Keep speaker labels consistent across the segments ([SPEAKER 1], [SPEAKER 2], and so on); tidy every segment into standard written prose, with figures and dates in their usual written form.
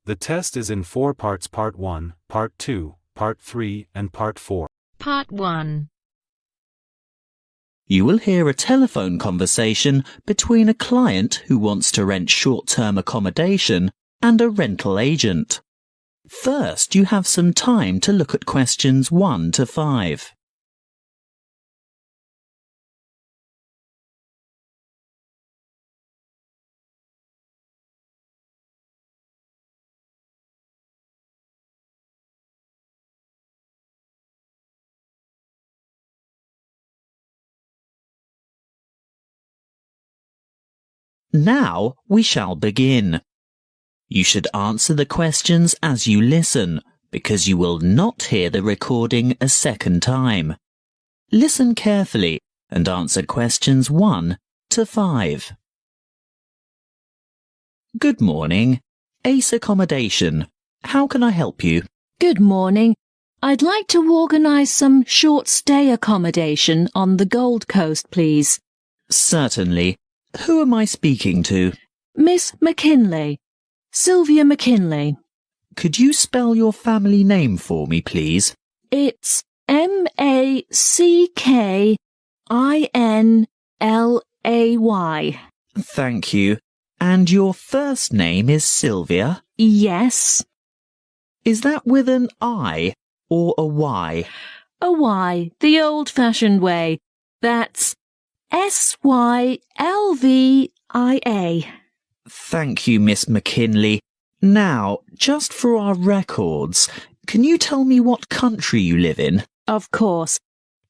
[SPEAKER 1] The test is in 4 parts: Part 1, Part 2, Part 3, and Part 4.
[SPEAKER 2] Part 1.
[SPEAKER 3] You will hear a telephone conversation between a client who wants to rent short-term accommodation and a rental agent. First, you have some time to look at questions 1 to 5. Now we shall begin. You should answer the questions as you listen, because you will not hear the recording a second time. Listen carefully and answer questions 1 to 5. Good morning. Ace Accommodation. How can I help you?
[SPEAKER 2] Good morning. I'd like to organise some short stay accommodation on the Gold Coast, please.
[SPEAKER 3] Certainly. Who am I speaking to?
[SPEAKER 2] Miss McKinley. Sylvia McKinley.
[SPEAKER 3] Could you spell your family name for me, please?
[SPEAKER 2] It's Mackkinlay.
[SPEAKER 3] Thank you. And your first name is Sylvia?
[SPEAKER 2] Yes.
[SPEAKER 3] Is that with an I or a Y?
[SPEAKER 2] A Y, the old-fashioned way. That's Sylvia.
[SPEAKER 3] Thank you, Miss McKinley. Now, just for our records, can you tell me what country you live in?
[SPEAKER 2] Of course.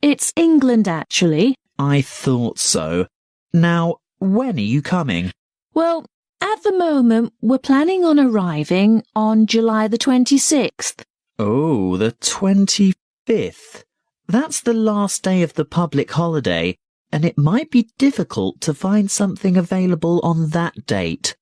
[SPEAKER 2] It's England, actually.
[SPEAKER 3] I thought so. Now, when are you coming?
[SPEAKER 2] Well, at the moment, we're planning on arriving on July the 26th.
[SPEAKER 3] Oh, the 25th. That's the last day of the public holiday, and it might be difficult to find something available on that date.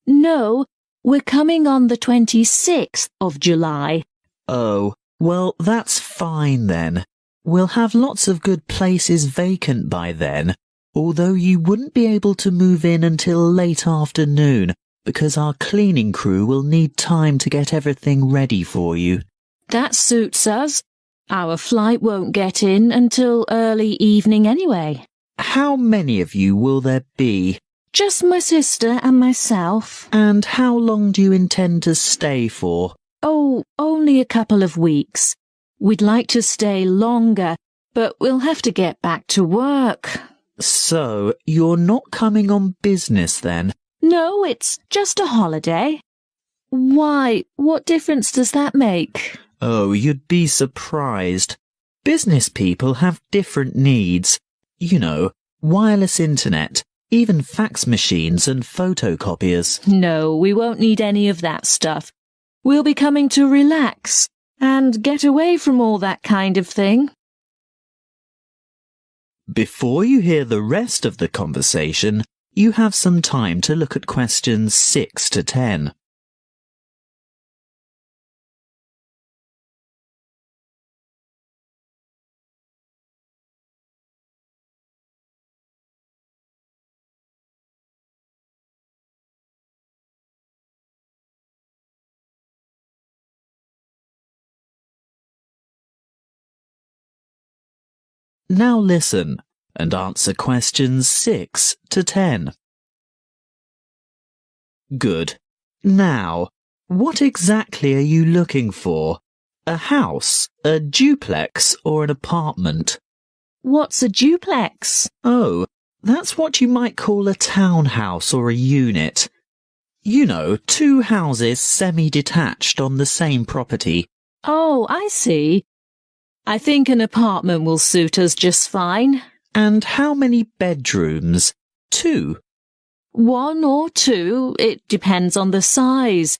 [SPEAKER 2] No, we're coming on the 26th of July.
[SPEAKER 3] Oh, well, that's fine then. We'll have lots of good places vacant by then, although you wouldn't be able to move in until late afternoon, because our cleaning crew will need time to get everything ready for you.
[SPEAKER 2] That suits us. Our flight won't get in until early evening anyway.
[SPEAKER 3] How many of you will there be?
[SPEAKER 2] Just my sister and myself.
[SPEAKER 3] And how long do you intend to stay for?
[SPEAKER 2] Oh, only a couple of weeks. We'd like to stay longer, but we'll have to get back to work.
[SPEAKER 3] So, you're not coming on business then?
[SPEAKER 2] No, it's just a holiday. Why, what difference does that make?
[SPEAKER 3] Oh, you'd be surprised. Business people have different needs. You know, wireless internet, even fax machines and photocopiers.
[SPEAKER 2] No, we won't need any of that stuff. We'll be coming to relax and get away from all that kind of thing.
[SPEAKER 3] Before you hear the rest of the conversation, you have some time to look at questions 6 to 10. Now listen and answer questions 6 to 10. Good. Now, what exactly are you looking for? A house, a duplex, or an apartment?
[SPEAKER 2] What's a duplex?
[SPEAKER 3] Oh, that's what you might call a townhouse or a unit. You know, 2 houses semi-detached on the same property.
[SPEAKER 2] Oh, I see. I think an apartment will suit us just fine.
[SPEAKER 3] And how many bedrooms? 2.
[SPEAKER 2] 1 or 2, it depends on the size.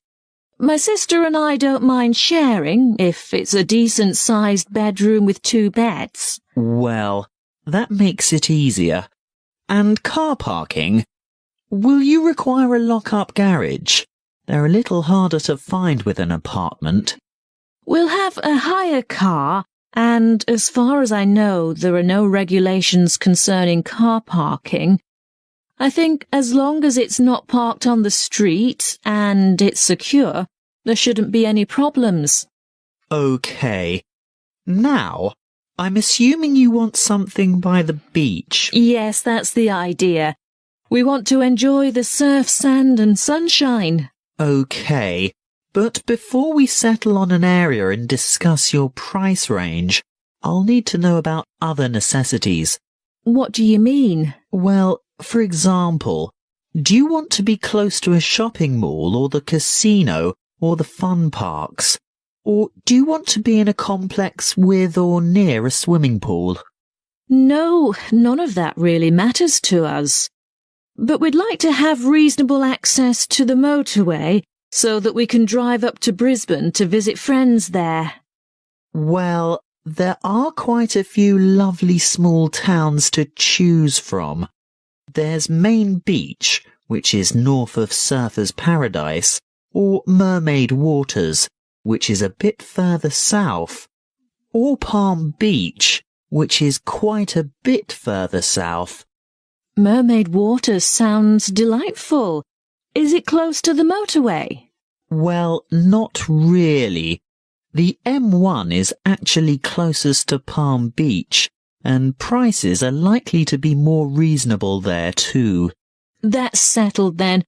[SPEAKER 2] My sister and I don't mind sharing if it's a decent-sized bedroom with 2 beds.
[SPEAKER 3] Well, that makes it easier. And car parking? Will you require a lock-up garage? They're a little harder to find with an apartment.
[SPEAKER 2] We'll have a hire car. And as far as I know, there are no regulations concerning car parking. I think as long as it's not parked on the street and it's secure, There shouldn't be any problems.
[SPEAKER 3] OK. Now, I'm assuming you want something by the beach.
[SPEAKER 2] Yes, that's the idea. We want to enjoy the surf, sand and sunshine.
[SPEAKER 3] OK. But before we settle on an area and discuss your price range, I'll need to know about other necessities.
[SPEAKER 2] What do you mean?
[SPEAKER 3] Well, for example, do you want to be close to a shopping mall or the casino or the fun parks? Or do you want to be in a complex with or near a swimming pool?
[SPEAKER 2] No, none of that really matters to us. But we'd like to have reasonable access to the motorway so that we can drive up to Brisbane to visit friends there.
[SPEAKER 3] Well, there are quite a few lovely small towns to choose from. There's Main Beach, which is north of Surfer's Paradise, or Mermaid Waters, which is a bit further south, or Palm Beach, which is quite a bit further south.
[SPEAKER 2] Mermaid Waters sounds delightful. Is it close to the motorway?
[SPEAKER 3] Well, not really. The M1 is actually closest to Palm Beach, and prices are likely to be more reasonable there too.
[SPEAKER 2] That's settled then.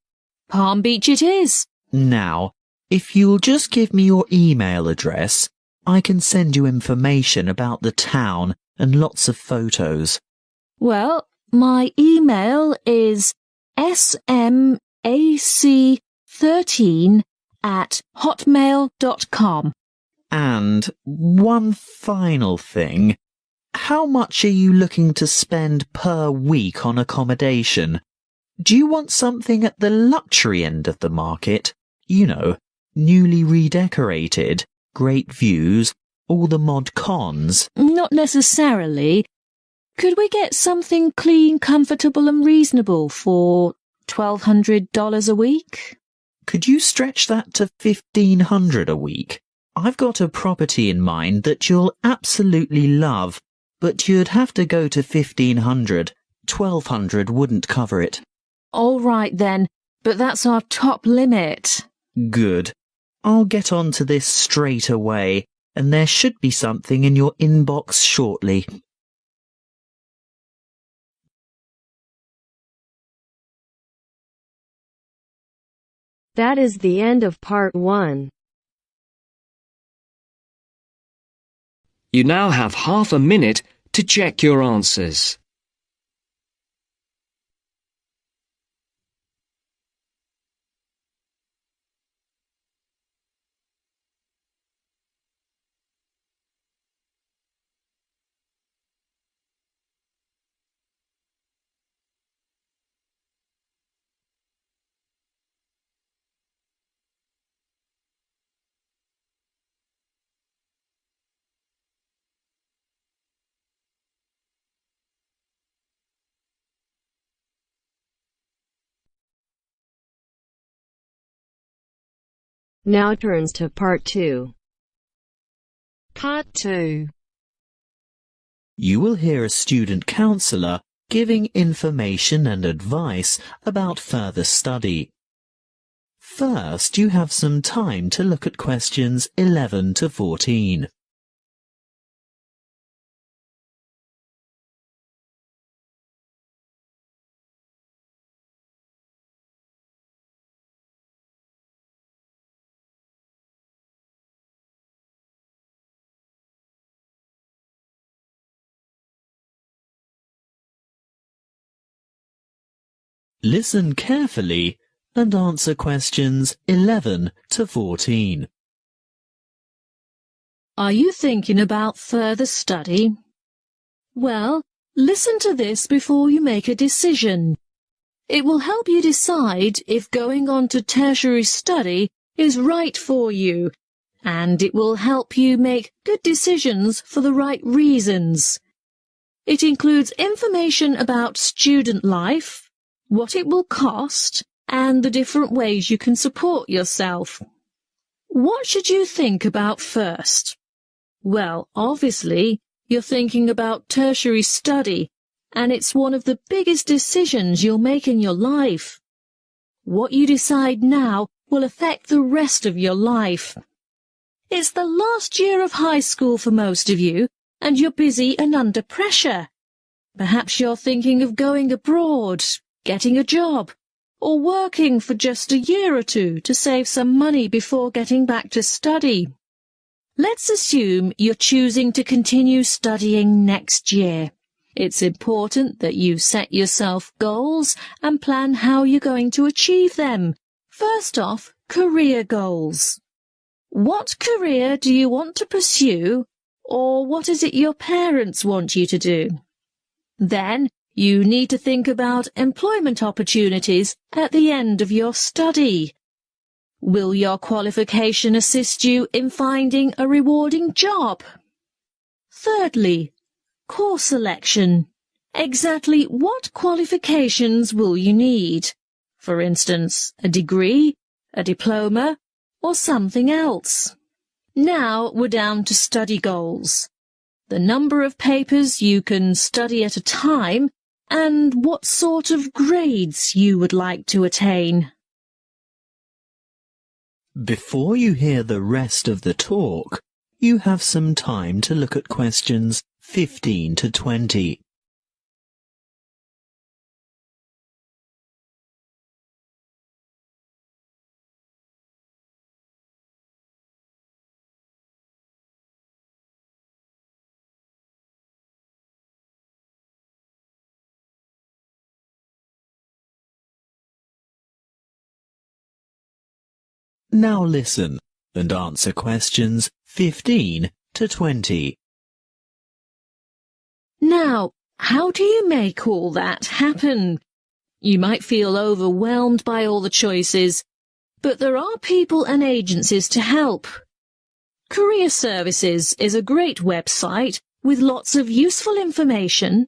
[SPEAKER 2] Palm Beach it is.
[SPEAKER 3] Now, if you'll just give me your email address, I can send you information about the town and lots of photos.
[SPEAKER 2] Well, my email is smac13@hotmail.com.
[SPEAKER 3] And one final thing. How much are you looking to spend per week on accommodation? Do you want something at the luxury end of the market? You know, newly redecorated, great views, all the mod cons?
[SPEAKER 2] Not necessarily. Could we get something clean, comfortable and reasonable for $1,200 a week?
[SPEAKER 3] Could you stretch that to $1,500 a week? I've got a property in mind that you'll absolutely love, but you'd have to go to $1,500. $1,200 wouldn't cover it.
[SPEAKER 2] All right then, but that's our top limit.
[SPEAKER 3] Good. I'll get on to this straight away, and there should be something in your inbox shortly.
[SPEAKER 4] That is the end of part 1.
[SPEAKER 5] You now have half a minute to check your answers.
[SPEAKER 4] Now turns to part 2. Part 2.
[SPEAKER 3] You will hear a student counsellor giving information and advice about further study. First, you have some time to look at questions 11 to 14. Listen carefully and answer questions 11 to 14.
[SPEAKER 2] Are you thinking about further study? Well, listen to this before you make a decision. It will help you decide if going on to tertiary study is right for you, and it will help you make good decisions for the right reasons. It includes information about student life, what it will cost, and the different ways you can support yourself. What should you think about first? Well, obviously, you're thinking about tertiary study, and it's one of the biggest decisions you'll make in your life. What you decide now will affect the rest of your life. It's the last year of high school for most of you, and you're busy and under pressure. Perhaps you're thinking of going abroad, getting a job, or working for just a year or two to save some money before getting back to study. Let's assume you're choosing to continue studying next year. It's important that you set yourself goals and plan how you're going to achieve them. First off, career goals. What career do you want to pursue, or what is it your parents want you to do? Then, you need to think about employment opportunities at the end of your study. Will your qualification assist you in finding a rewarding job? Thirdly, course selection. Exactly what qualifications will you need? For instance, a degree, a diploma, or something else. Now we're down to study goals. The number of papers you can study at a time, and what sort of grades you would like to attain.
[SPEAKER 3] Before you hear the rest of the talk, you have some time to look at questions 15 to 20. Now listen and answer questions 15 to 20.
[SPEAKER 2] Now, how do you make all that happen? You might feel overwhelmed by all the choices, but there are people and agencies to help. Career Services is a great website with lots of useful information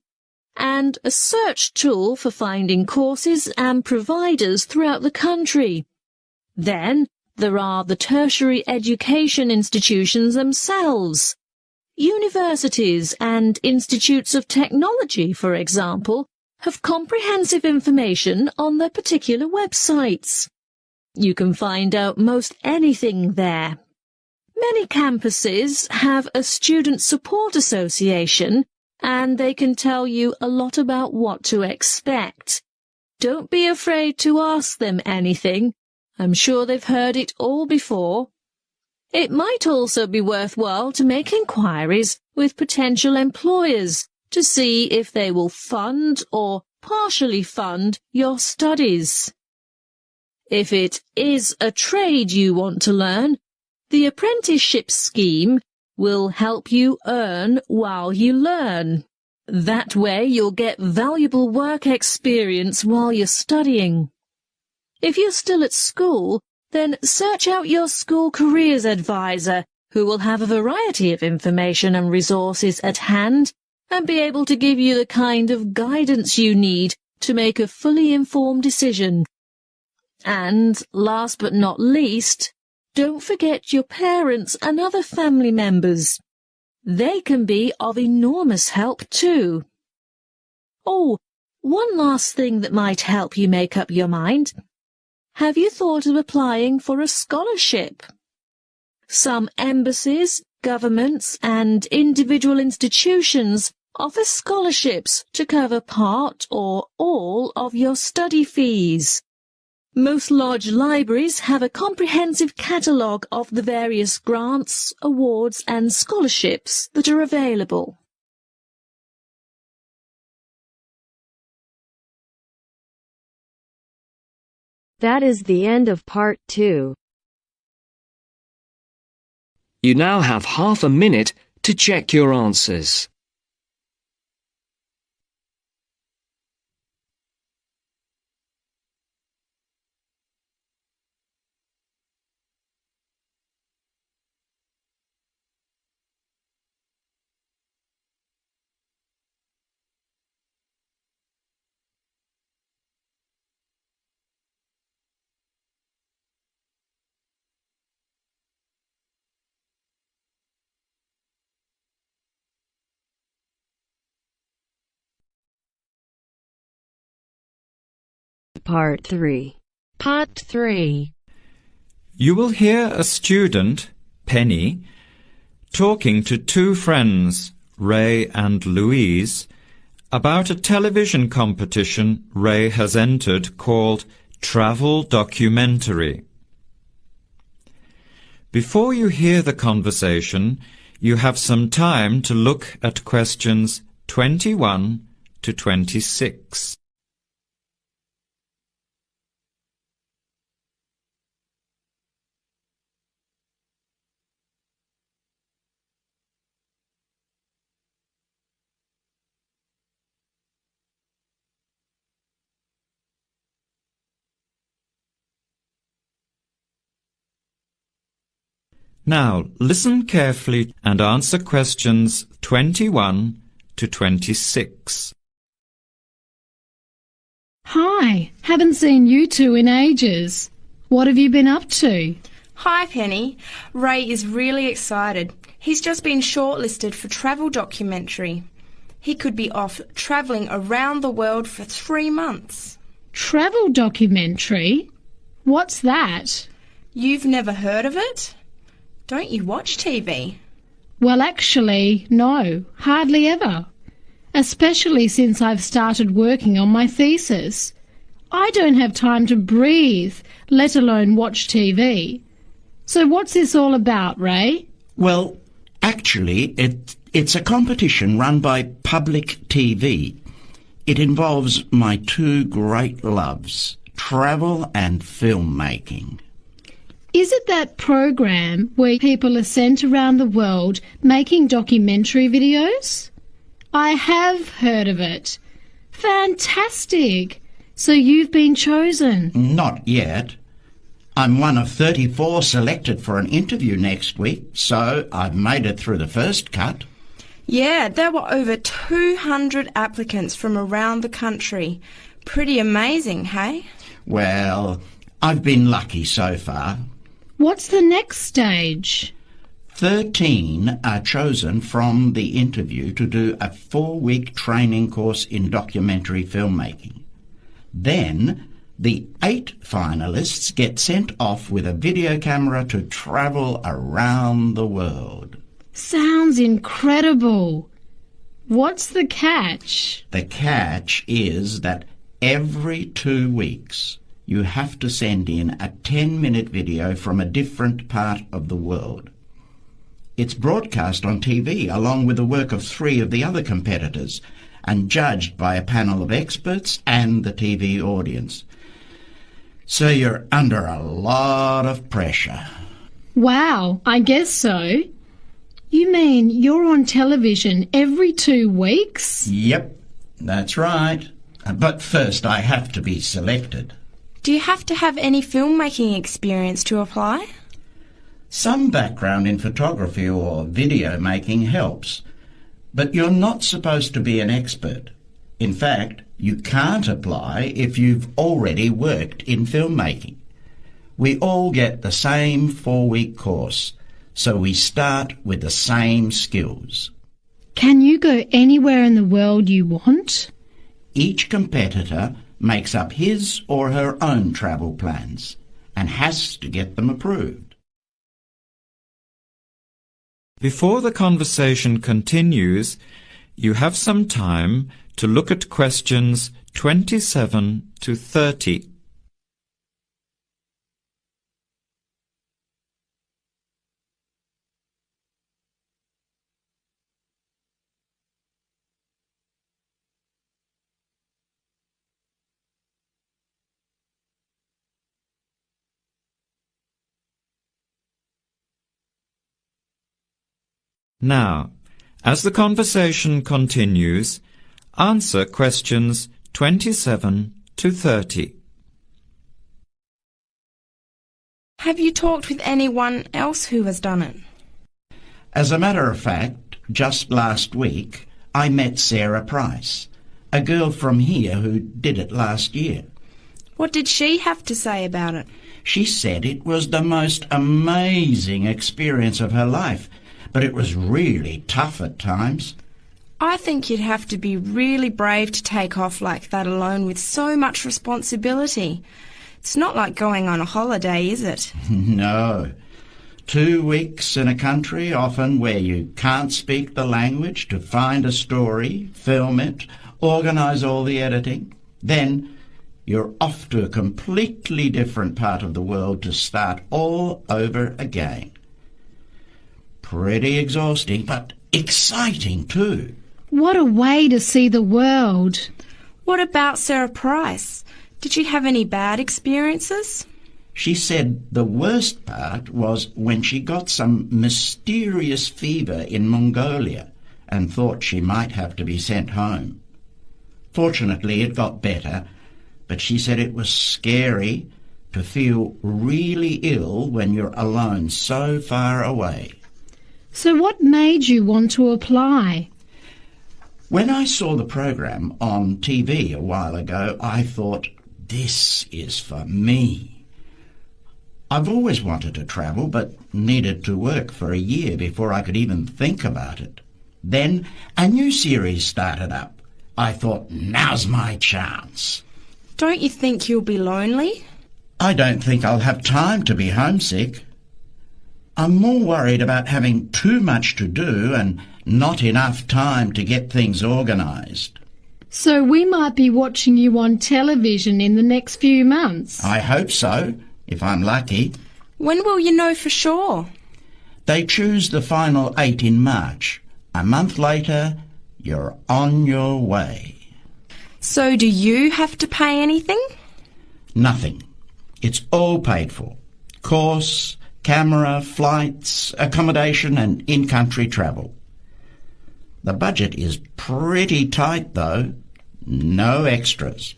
[SPEAKER 2] and a search tool for finding courses and providers throughout the country. Then, there are the tertiary education institutions themselves. Universities and institutes of technology, for example, have comprehensive information on their particular websites. You can find out most anything there. Many campuses have a student support association, and they can tell you a lot about what to expect. Don't be afraid to ask them anything. I'm sure they've heard it all before. It might also be worthwhile to make inquiries with potential employers to see if they will fund or partially fund your studies. If it is a trade you want to learn, the apprenticeship scheme will help you earn while you learn. That way you'll get valuable work experience while you're studying. If you're still at school, then search out your school careers advisor, who will have a variety of information and resources at hand and be able to give you the kind of guidance you need to make a fully informed decision. And, last but not least, don't forget your parents and other family members. They can be of enormous help too. Oh, one last thing that might help you make up your mind. Have you thought of applying for a scholarship? Some embassies, governments, and individual institutions offer scholarships to cover part or all of your study fees. Most large libraries have a comprehensive catalogue of the various grants, awards, and scholarships that are available.
[SPEAKER 4] That is the end of part 2.
[SPEAKER 5] You now have half a minute to check your answers.
[SPEAKER 4] Part 3.
[SPEAKER 2] Part 3.
[SPEAKER 6] You will hear a student, Penny, talking to two friends, Ray and Louise, about a television competition Ray has entered called Travel Documentary. Before you hear the conversation, you have some time to look at questions 21 to 26. Now, listen carefully and answer questions 21 to 26.
[SPEAKER 2] Hi, haven't seen you two in ages. What have you been up to?
[SPEAKER 7] Hi, Penny. Ray is really excited. He's just been shortlisted for Travel Documentary. He could be off travelling around the world for 3 months.
[SPEAKER 2] Travel documentary? What's that?
[SPEAKER 7] You've never heard of it? Don't you watch TV?
[SPEAKER 2] Well, actually, no, hardly ever. Especially since I've started working on my thesis. I don't have time to breathe, let alone watch TV. So what's this all about, Ray?
[SPEAKER 8] Well, actually, it's a competition run by public TV. It involves my two great loves, travel and filmmaking.
[SPEAKER 2] Is it that program where people are sent around the world making documentary videos? I have heard of it. Fantastic! So you've been chosen?
[SPEAKER 8] Not yet. I'm one of 34 selected for an interview next week, so I've made it through the first cut.
[SPEAKER 7] Yeah, there were over 200 applicants from around the country. Pretty amazing, hey?
[SPEAKER 8] Well, I've been lucky so far.
[SPEAKER 2] What's the next stage?
[SPEAKER 8] 13 are chosen from the interview to do a 4-week training course in documentary filmmaking. Then the 8 finalists get sent off with a video camera to travel around the world.
[SPEAKER 2] Sounds incredible. What's the catch?
[SPEAKER 8] The catch is that every 2 weeks you have to send in a 10-minute video from a different part of the world. It's broadcast on TV along with the work of 3 of the other competitors and judged by a panel of experts and the TV audience. So you're under a lot of pressure.
[SPEAKER 2] Wow, I guess so. You mean you're on television every 2 weeks?
[SPEAKER 8] Yep, that's right. But first I have to be selected.
[SPEAKER 7] Do you have to have any filmmaking experience to apply?
[SPEAKER 8] Some background in photography or video making helps, but you're not supposed to be an expert. In fact, you can't apply if you've already worked in filmmaking. We all get the same 4-week course, so we start with the same skills.
[SPEAKER 2] Can you go anywhere in the world you want?
[SPEAKER 8] Each competitor makes up his or her own travel plans and has to get them approved.
[SPEAKER 6] Before the conversation continues, you have some time to look at questions 27 to 30. Now, as the conversation continues, answer questions 27 to 30.
[SPEAKER 7] Have you talked with anyone else who has done it?
[SPEAKER 8] As a matter of fact, just last week I met Sarah Price, a girl from here who did it last year.
[SPEAKER 7] What did she have to say about it?
[SPEAKER 8] She said it was the most amazing experience of her life, but it was really tough at times.
[SPEAKER 7] I think you'd have to be really brave to take off like that alone with so much responsibility. It's not like going on a holiday, is it?
[SPEAKER 8] No. 2 weeks in a country, often where you can't speak the language, to find a story, film it, organise all the editing. Then you're off to a completely different part of the world to start all over again. Pretty exhausting, but exciting too.
[SPEAKER 9] What a way to see the world.
[SPEAKER 7] What about Sarah Price? Did she have any bad experiences?
[SPEAKER 8] She said the worst part was when she got some mysterious fever in Mongolia and thought she might have to be sent home. Fortunately, it got better, but she said it was scary to feel really ill when you're alone so far away.
[SPEAKER 9] So what made you want to apply?
[SPEAKER 8] When I saw the program on TV a while ago, I thought, this is for me. I've always wanted to travel, but needed to work for a year before I could even think about it. Then a new series started up. I thought, now's my chance.
[SPEAKER 7] Don't you think you'll be lonely?
[SPEAKER 8] I don't think I'll have time to be homesick. I'm more worried about having too much to do and not enough time to get things organised.
[SPEAKER 9] So we might be watching you on television in the next few months.
[SPEAKER 8] I hope so, if I'm lucky.
[SPEAKER 7] When will you know for sure?
[SPEAKER 8] They choose the final 8 in March. A month later, you're on your way.
[SPEAKER 7] So do you have to pay anything?
[SPEAKER 8] Nothing. It's all paid for. Course, camera, flights, accommodation and in-country travel. The budget is pretty tight though. No extras.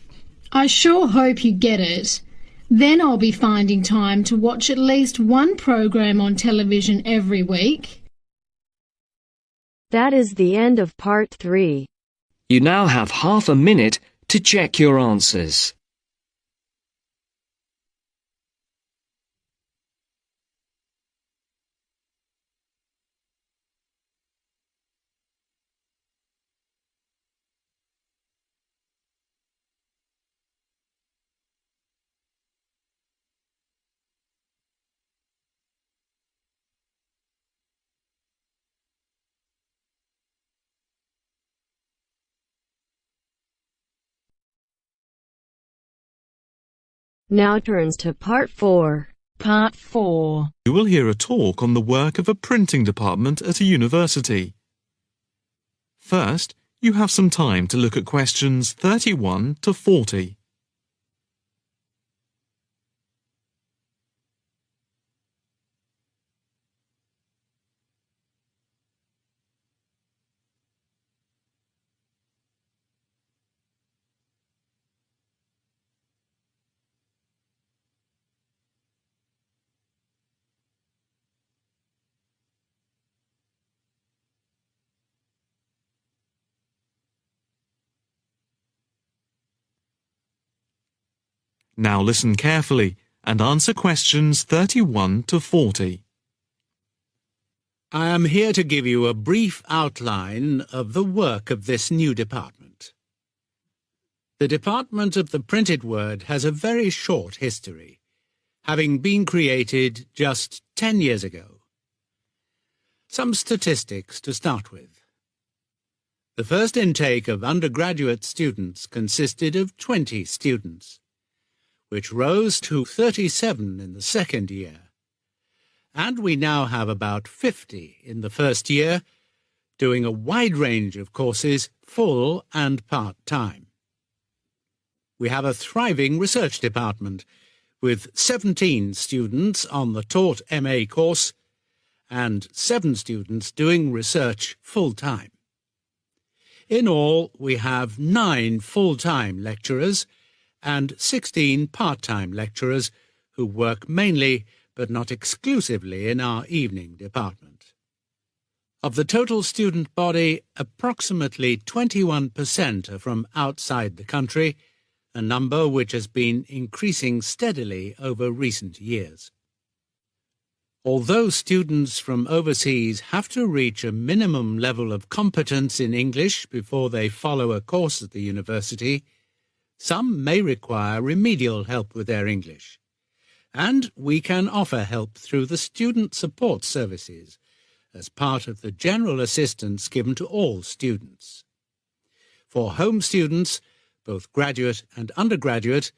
[SPEAKER 9] I sure hope you get it. Then I'll be finding time to watch at least one program on television every week.
[SPEAKER 4] That is the end of part 3.
[SPEAKER 5] You now have half a minute to check your answers.
[SPEAKER 4] Now turns to part 4.
[SPEAKER 2] Part 4.
[SPEAKER 10] You will hear a talk on the work of a printing department at a university. First, you have some time to look at questions 31 to 40. Now listen carefully and answer questions 31 to 40.
[SPEAKER 11] I am here to give you a brief outline of the work of this new department. The Department of the Printed Word has a very short history, having been created just 10 years ago. Some statistics to start with. The first intake of undergraduate students consisted of 20 students, which rose to 37 in the second year, and we now have about 50 in the first year, doing a wide range of courses, full and part-time. We have a thriving research department, with 17 students on the taught MA course and 7 students doing research full-time. In all, we have 9 full-time lecturers and 16 part-time lecturers who work mainly but not exclusively in our evening department. Of the total student body, approximately 21% are from outside the country, a number which has been increasing steadily over recent years. Although students from overseas have to reach a minimum level of competence in English before they follow a course at the university, Some may require remedial help with their English. And we can offer help through the Student Support Services as part of the general assistance given to all students. For home students, both graduate and undergraduate,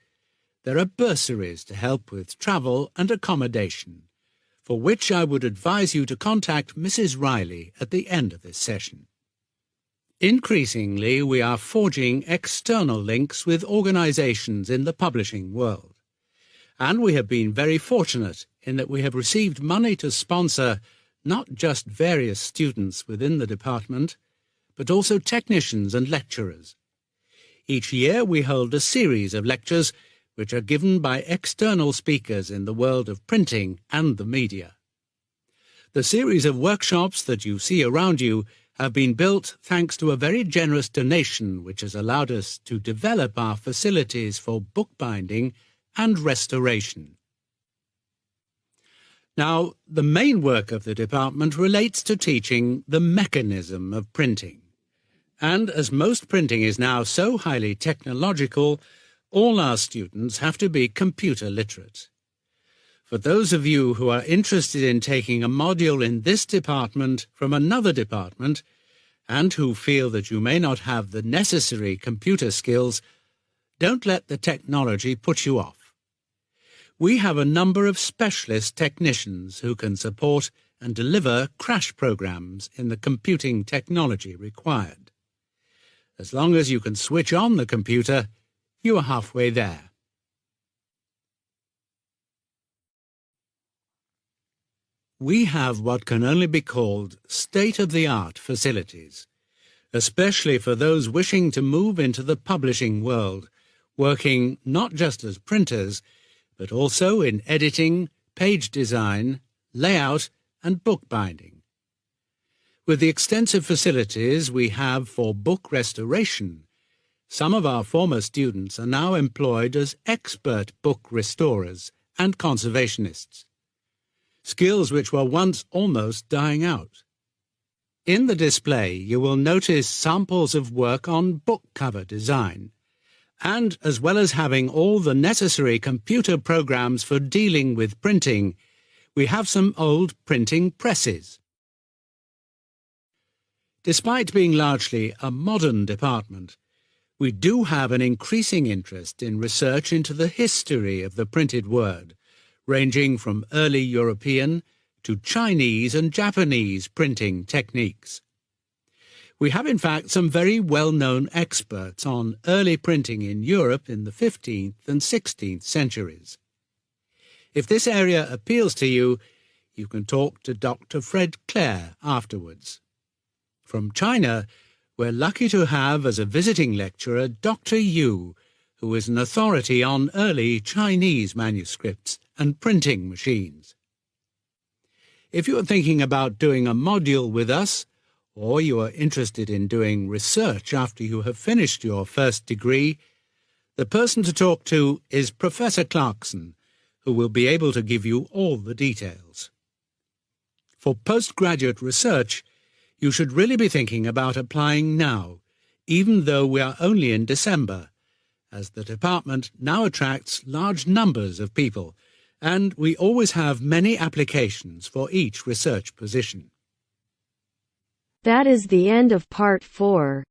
[SPEAKER 11] there are bursaries to help with travel and accommodation, for which I would advise you to contact Mrs. Riley at the end of this session. Increasingly, we are forging external links with organisations in the publishing world. And we have been very fortunate in that we have received money to sponsor not just various students within the department, but also technicians and lecturers. Each year we hold a series of lectures which are given by external speakers in the world of printing and the media. The series of workshops that you see around you have been built thanks to a very generous donation which has allowed us to develop our facilities for bookbinding and restoration. Now, the main work of the department relates to teaching the mechanism of printing. And as most printing is now so highly technological, all our students have to be computer literate. For those of you who are interested in taking a module in this department from another department, and who feel that you may not have the necessary computer skills, don't let the technology put you off. We have a number of specialist technicians who can support and deliver crash programs in the computing technology required. As long as you can switch on the computer, you are halfway there. We have what can only be called state-of-the-art facilities, especially for those wishing to move into the publishing world, working not just as printers, but also in editing, page design, layout, and bookbinding. With the extensive facilities we have for book restoration, some of our former students are now employed as expert book restorers and conservationists, skills which were once almost dying out. In the display you will notice samples of work on book cover design, and as well as having all the necessary computer programs for dealing with printing, we have some old printing presses. Despite being largely a modern department, we do have an increasing interest in research into the history of the printed word, ranging from early European to Chinese and Japanese printing techniques. We have in fact some very well-known experts on early printing in Europe in the 15th and 16th centuries. If this area appeals to you, you can talk to Dr. Fred Clare afterwards. From China, we're lucky to have as a visiting lecturer Dr. Yu, who is an authority on early Chinese manuscripts and printing machines. If you are thinking about doing a module with us, or you are interested in doing research after you have finished your first degree, the person to talk to is Professor Clarkson, who will be able to give you all the details. For postgraduate research, you should really be thinking about applying now, even though we are only in December, as the department now attracts large numbers of people, and we always have many applications for each research position.
[SPEAKER 4] That is the end of part 4.